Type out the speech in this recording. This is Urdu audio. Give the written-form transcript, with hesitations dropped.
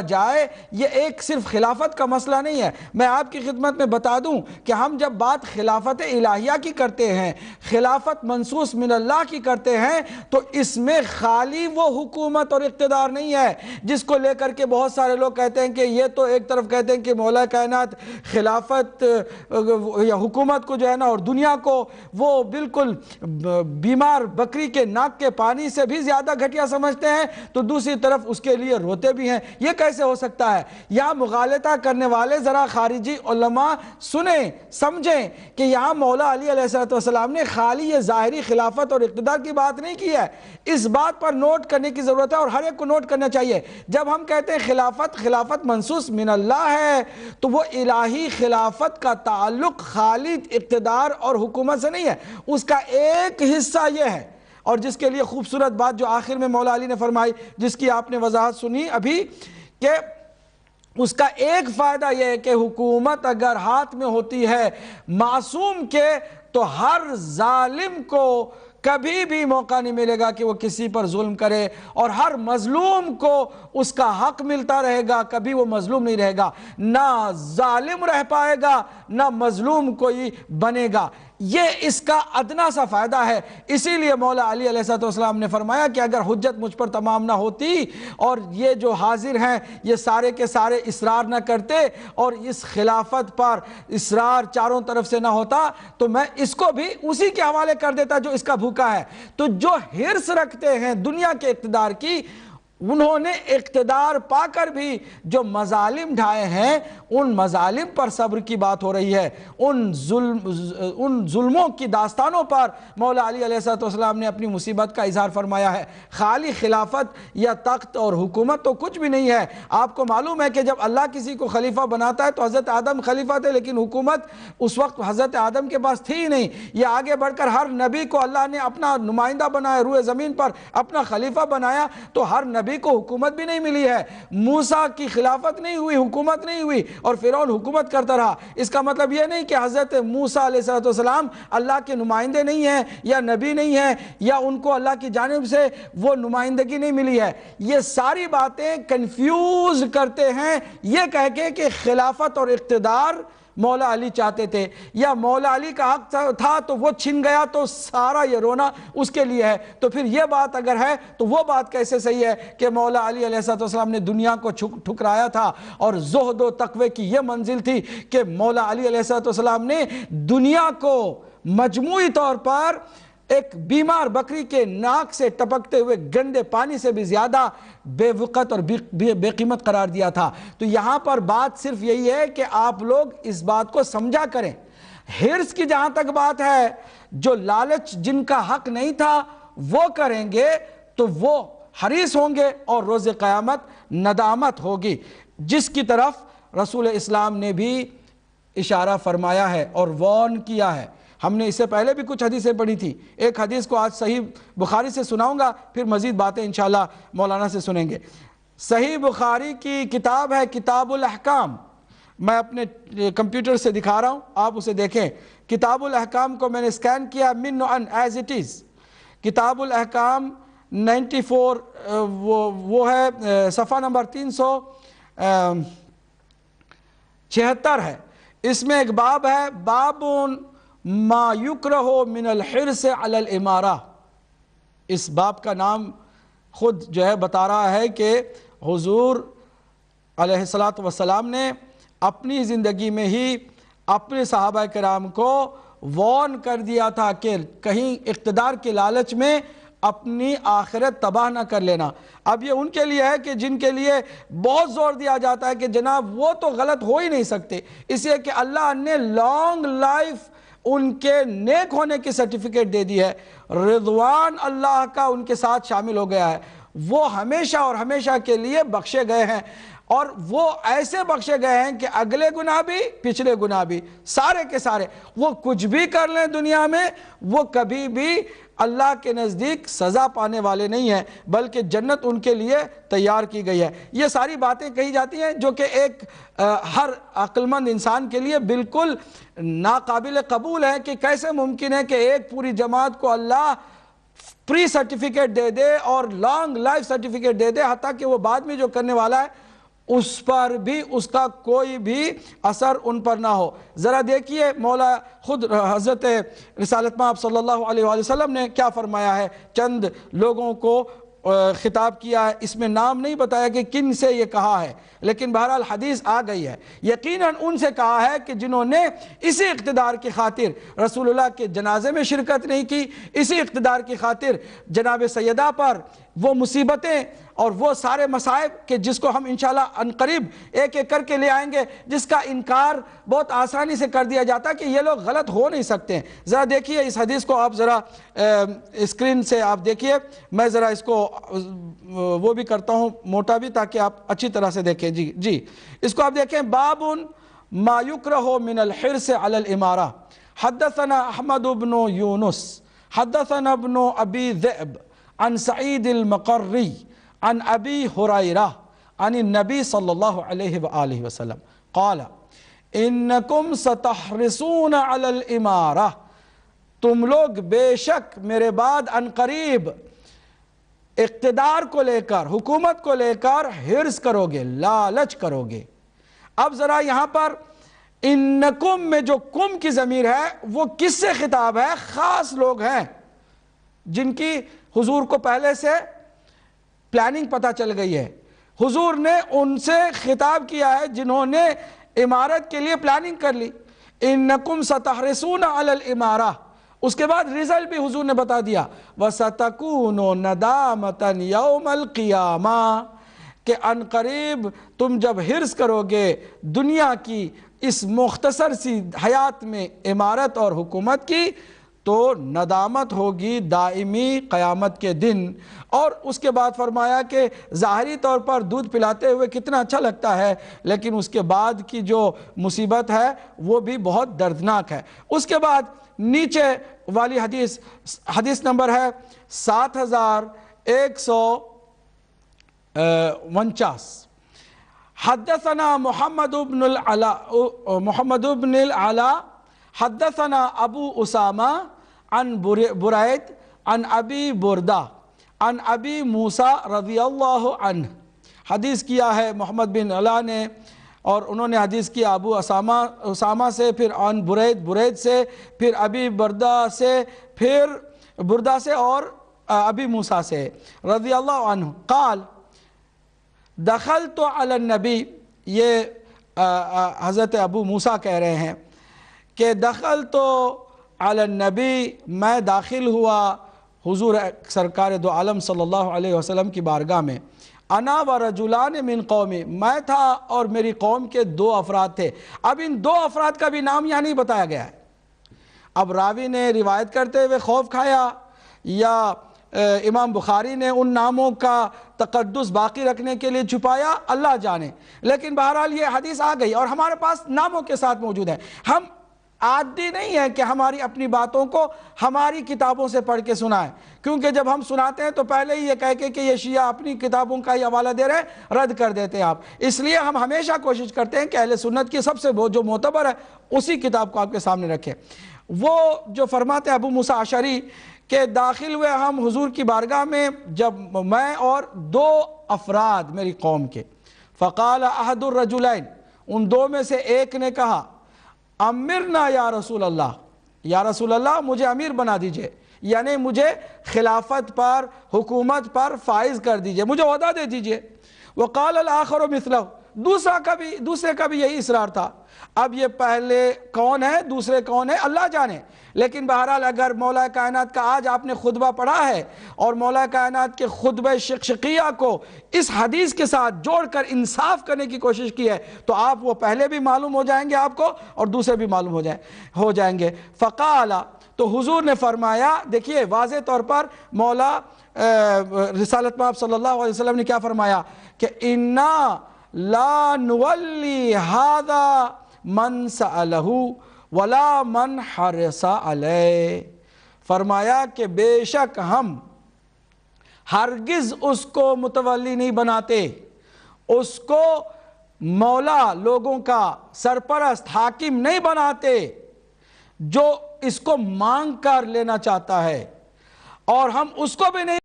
جائے یہ ایک صرف خلافت کا مسئلہ نہیں ہے۔ میں آپ کی خدمت میں بتا دوں کہ ہم جب بات خلافت الہیہ کی کرتے ہیں، خلافت منصوص من اللہ کی کرتے ہیں، تو اس میں خالی وہ حکومت اور اقتدار نہیں ہے جس کو لے کر کے بہت سارے لوگ کہتے ہیں کہ یہ تو ایک طرف کہتے ہیں کہ مولا کائنات خلافت یا حکومت کو جو ہے نا اور دنیا کو وہ بالکل بیمار بکری کے ناک کے پانی سے بھی زیادہ گھٹیا سمجھتے ہیں، تو دوسری طرف اس کے لیے روتے بھی ہیں۔ یہ کیسے ہو سکتا ہے؟ یہاں مغالطہ کرنے والے ذرا خارجی علماء سنیں سمجھیں کہ یہاں مولا علی علیہ السلام نے خالی یہ ظاہری خلافت اور اقتدار کی بات نہیں کی ہے۔ اس بات پر نوٹ کرنے کی ضرورت ہے اور ہر ایک کو نوٹ کرنا چاہیے۔ جب ہم کہتے ہیں خلافت منصوص من اللہ ہے تو وہ الہی خلافت کا تعلق خالی اقتدار اور حکومت سے نہیں ہے، اس کا ایک حصہ یہ ہے، اور جس کے لیے خوبصورت بات جو آخر میں مولا علی نے فرمائی، جس کی آپ نے وضاحت سنی ابھی، کہ اس کا ایک فائدہ یہ ہے کہ حکومت اگر ہاتھ میں ہوتی ہے معصوم کے، تو ہر ظالم کو کبھی بھی موقع نہیں ملے گا کہ وہ کسی پر ظلم کرے، اور ہر مظلوم کو اس کا حق ملتا رہے گا، کبھی وہ مظلوم نہیں رہے گا، نہ ظالم رہ پائے گا نہ مظلوم کوئی بنے گا۔ یہ اس کا ادنا سا فائدہ ہے۔ اسی لیے مولا علی علیہ السلام نے فرمایا کہ اگر حجت مجھ پر تمام نہ ہوتی اور یہ جو حاضر ہیں یہ سارے کے سارے اصرار نہ کرتے اور اس خلافت پر اصرار چاروں طرف سے نہ ہوتا، تو میں اس کو بھی اسی کے حوالے کر دیتا جو اس کا بھوکا ہے۔ تو جو حرص رکھتے ہیں دنیا کے اقتدار کی، انہوں نے اقتدار پا کر بھی جو مظالم ڈھائے ہیں، ان مظالم پر صبر کی بات ہو رہی ہے، ان ظلموں کی داستانوں پر مولا علی علیہ السلام نے اپنی مصیبت کا اظہار فرمایا ہے۔ خالی خلافت یا تخت اور حکومت تو کچھ بھی نہیں ہے۔ آپ کو معلوم ہے کہ جب اللہ کسی کو خلیفہ بناتا ہے تو حضرت آدم خلیفہ تھے، لیکن حکومت اس وقت حضرت آدم کے پاس تھی ہی نہیں۔ یہ آگے بڑھ کر ہر نبی کو اللہ نے اپنا نمائندہ بنایا، روئے زمین پر اپنا خلیفہ بنایا، تو ہر نبی کو حکومت بھی نہیں ملی ہے۔ موسیٰ کی خلافت نہیں ہوئی، حکومت نہیں ہوئی، اور فرعون حکومت کرتا رہا۔ اس کا مطلب یہ نہیں کہ حضرت موسیٰ علیہ السلام اللہ کے نمائندے نہیں ہیں یا نبی نہیں ہیں یا ان کو اللہ کی جانب سے وہ نمائندگی نہیں ملی ہے۔ یہ ساری باتیں کنفیوز کرتے ہیں یہ کہہ کے کہ خلافت اور اقتدار مولا علی چاہتے تھے یا مولا علی کا حق تھا تو وہ چھن گیا تو سارا یہ رونا اس کے لیے ہے۔ تو پھر یہ بات اگر ہے تو وہ بات کیسے صحیح ہے کہ مولا علی علیہ السلام نے دنیا کو ٹھکرایا تھا، اور زہد و تقوی کی یہ منزل تھی کہ مولا علی علیہ السلام نے دنیا کو مجموعی طور پر ایک بیمار بکری کے ناک سے ٹپکتے ہوئے گندے پانی سے بھی زیادہ بے وقت اور بے قیمت قرار دیا تھا۔ تو یہاں پر بات صرف یہی ہے کہ آپ لوگ اس بات کو سمجھا کریں۔ حرص کی جہاں تک بات ہے، جو لالچ جن کا حق نہیں تھا وہ کریں گے تو وہ حریص ہوں گے اور روز قیامت ندامت ہوگی، جس کی طرف رسول اسلام نے بھی اشارہ فرمایا ہے اور وارن کیا ہے۔ ہم نے اس سے پہلے بھی کچھ حدیثیں پڑھی تھی، ایک حدیث کو آج صحیح بخاری سے سناؤں گا، پھر مزید باتیں انشاءاللہ مولانا سے سنیں گے۔ صحیح بخاری کی کتاب ہے کتاب الاحکام، میں اپنے کمپیوٹر سے دکھا رہا ہوں، آپ اسے دیکھیں۔ کتاب الاحکام کو میں نے اسکین کیا من ان ایز اٹ از۔ کتاب الاحکام 94 وہ ہے، صفحہ نمبر 376 ہے۔ اس میں ایک باب ہے، باب ما یکرہ من الحرص علی الامارہ۔ اس باب کا نام خود جو ہے بتا رہا ہے کہ حضور علیہ السلام نے اپنی زندگی میں ہی اپنے صحابہ کرام کو وارن کر دیا تھا کہ کہیں اقتدار کے لالچ میں اپنی آخرت تباہ نہ کر لینا۔ اب یہ ان کے لیے ہے کہ جن کے لیے بہت زور دیا جاتا ہے کہ جناب وہ تو غلط ہو ہی نہیں سکتے، اس لیے کہ اللہ نے لانگ لائف ان کے نیک ہونے کی سرٹیفکیٹ دے دی ہے، رضوان اللہ کا ان کے ساتھ شامل ہو گیا ہے، وہ ہمیشہ اور ہمیشہ کے لیے بخشے گئے ہیں، اور وہ ایسے بخشے گئے ہیں کہ اگلے گناہ بھی پچھلے گناہ بھی سارے کے سارے، وہ کچھ بھی کر لیں دنیا میں وہ کبھی بھی اللہ کے نزدیک سزا پانے والے نہیں ہیں، بلکہ جنت ان کے لیے تیار کی گئی ہے۔ یہ ساری باتیں کہی جاتی ہیں جو کہ ایک ہر عقل مند انسان کے لیے بالکل ناقابل قبول ہے کہ کیسے ممکن ہے کہ ایک پوری جماعت کو اللہ پری سرٹیفکیٹ دے دے اور لانگ لائف سرٹیفکیٹ دے دے، حتیٰ کہ وہ بعد میں جو کرنے والا ہے اس پر بھی اس کا کوئی بھی اثر ان پر نہ ہو۔ ذرا دیکھیے مولا خود حضرت رسالت مآب صلی اللہ علیہ وآلہ وسلم نے کیا فرمایا ہے، چند لوگوں کو خطاب کیا ہے، اس میں نام نہیں بتایا کہ کن سے یہ کہا ہے، لیکن بہرحال حدیث آ گئی ہے، یقیناً ان سے کہا ہے کہ جنہوں نے اسی اقتدار کی خاطر رسول اللہ کے جنازے میں شرکت نہیں کی، اسی اقتدار کی خاطر جناب سیدہ پر وہ مصیبتیں اور وہ سارے مصائب کہ جس کو ہم انشاءاللہ عنقریب ایک ایک کر کے لے آئیں گے، جس کا انکار بہت آسانی سے کر دیا جاتا کہ یہ لوگ غلط ہو نہیں سکتے ہیں۔ ذرا دیکھیے اس حدیث کو، آپ ذرا اسکرین سے آپ دیکھیے، میں ذرا اس کو وہ بھی کرتا ہوں موٹا بھی تاکہ آپ اچھی طرح سے دیکھیں۔ جی اس کو آپ دیکھیں، باب ما یکرہ من الحرص علی الامارہ، حدثنا احمد بن یونس حدثنا ابن ابی ذئب عن سعید المقری عن ابی ہریرہ عن النبی صلی اللہ علیہ وآلہ وسلم قال انکم ستحرصون علی الامارہ، تم لوگ بے شک میرے بعد عنقریب اقتدار کو لے کر، حکومت کو لے کر حرص کرو گے، لالچ کرو گے۔ اب ذرا یہاں پر انکم میں جو کم کی ضمیر ہے وہ کس سے خطاب ہے؟ خاص لوگ ہیں جن کی حضور کو پہلے سے پلاننگ پتہ چل گئی ہے، حضور نے ان سے خطاب کیا ہے جنہوں نے امارت کے لیے پلاننگ کر لی۔ انکم ستحرصون علی الامارہ، اس کے بعد رزلٹ بھی حضور نے بتا دیا، وَسَتَكُونُ نَدَامَةً يَوْمَ الْقِيَامَةِ، کہ عنقریب تم جب حرص کرو گے دنیا کی اس مختصر سی حیات میں امارت اور حکومت کی، تو ندامت ہوگی دائمی قیامت کے دن۔ اور اس کے بعد فرمایا کہ ظاہری طور پر دودھ پلاتے ہوئے کتنا اچھا لگتا ہے، لیکن اس کے بعد کی جو مصیبت ہے وہ بھی بہت دردناک ہے۔ اس کے بعد نیچے والی حدیث نمبر ہے 7149، حدثنا محمد بن العلا حدثنا ابو اسامہ عن برید عن ابی بردہ عن ابی موسیٰ رضی اللہ عنہ۔ حدیث کیا ہے محمد بن علا نے، اور انہوں نے حدیث کیا ابو اسامہ سے، پھر عن برید سے، پھر ابی بردہ سے، پھر بردہ سے اور ابی موسیٰ سے رضی اللہ عنہ قال دخلت علی النبی، یہ حضرت ابو موسیٰ کہہ رہے ہیں کہ دخلت علی النبی، میں داخل ہوا حضور سرکار دو عالم صلی اللہ علیہ وسلم کی بارگاہ میں، انا و رجلان من قومی، میں تھا اور میری قوم کے دو افراد تھے۔ اب ان دو افراد کا بھی نام یہاں نہیں بتایا گیا ہے، اب راوی نے روایت کرتے ہوئے خوف کھایا یا امام بخاری نے ان ناموں کا تقدس باقی رکھنے کے لیے چھپایا، اللہ جانے، لیکن بہرحال یہ حدیث آ گئی اور ہمارے پاس ناموں کے ساتھ موجود ہے۔ ہم عادی نہیں ہے کہ ہماری اپنی باتوں کو ہماری کتابوں سے پڑھ کے سنائیں، کیونکہ جب ہم سناتے ہیں تو پہلے ہی یہ کہہ کے کہ یہ شیعہ اپنی کتابوں کا ہی حوالہ دے رہے ہیں، رد کر دیتے ہیں آپ۔ اس لیے ہم ہمیشہ کوشش کرتے ہیں کہ اہل سنت کی سب سے جو معتبر ہے اسی کتاب کو آپ کے سامنے رکھیں۔ وہ جو فرماتے ہیں ابو موسیٰ اشعری کہ داخل ہوئے ہم حضور کی بارگاہ میں، جب میں اور دو افراد میری قوم کے، فقال احد الرجلین، ان دو میں سے ایک نے کہا امرنا یا رسول اللہ، یا رسول اللہ مجھے امیر بنا دیجئے، یعنی مجھے خلافت پر، حکومت پر فائز کر دیجئے، مجھے عہدہ دے دیجئے۔ وقال الاخر مثلہ، دوسرے کا بھی یہی اصرار تھا۔ اب یہ پہلے کون ہے دوسرے کون ہے اللہ جانے، لیکن بہرحال اگر مولا کائنات کا آج آپ نے خطبہ پڑھا ہے اور مولا کائنات کے خطبہ شقشقیہ کو اس حدیث کے ساتھ جوڑ کر انصاف کرنے کی کوشش کی ہے تو آپ وہ پہلے بھی معلوم ہو جائیں گے آپ کو اور دوسرے بھی معلوم ہو جائیں گے۔ فقال، تو حضور نے فرمایا، دیکھیے واضح طور پر مولا رسالت مآب صلی اللہ علیہ وسلم نے کیا فرمایا کہ اِنَّا لَا نُوَلِّي هَذَا مَنْ سَأَلَهُ وَلَا مَنْ حَرِصَ عَلَيْهِ، فرمایا کہ بے شک ہم ہرگز اس کو متولی نہیں بناتے، اس کو مولا لوگوں کا سرپرست حاکم نہیں بناتے جو اس کو مانگ کر لینا چاہتا ہے، اور ہم اس کو بھی نہیں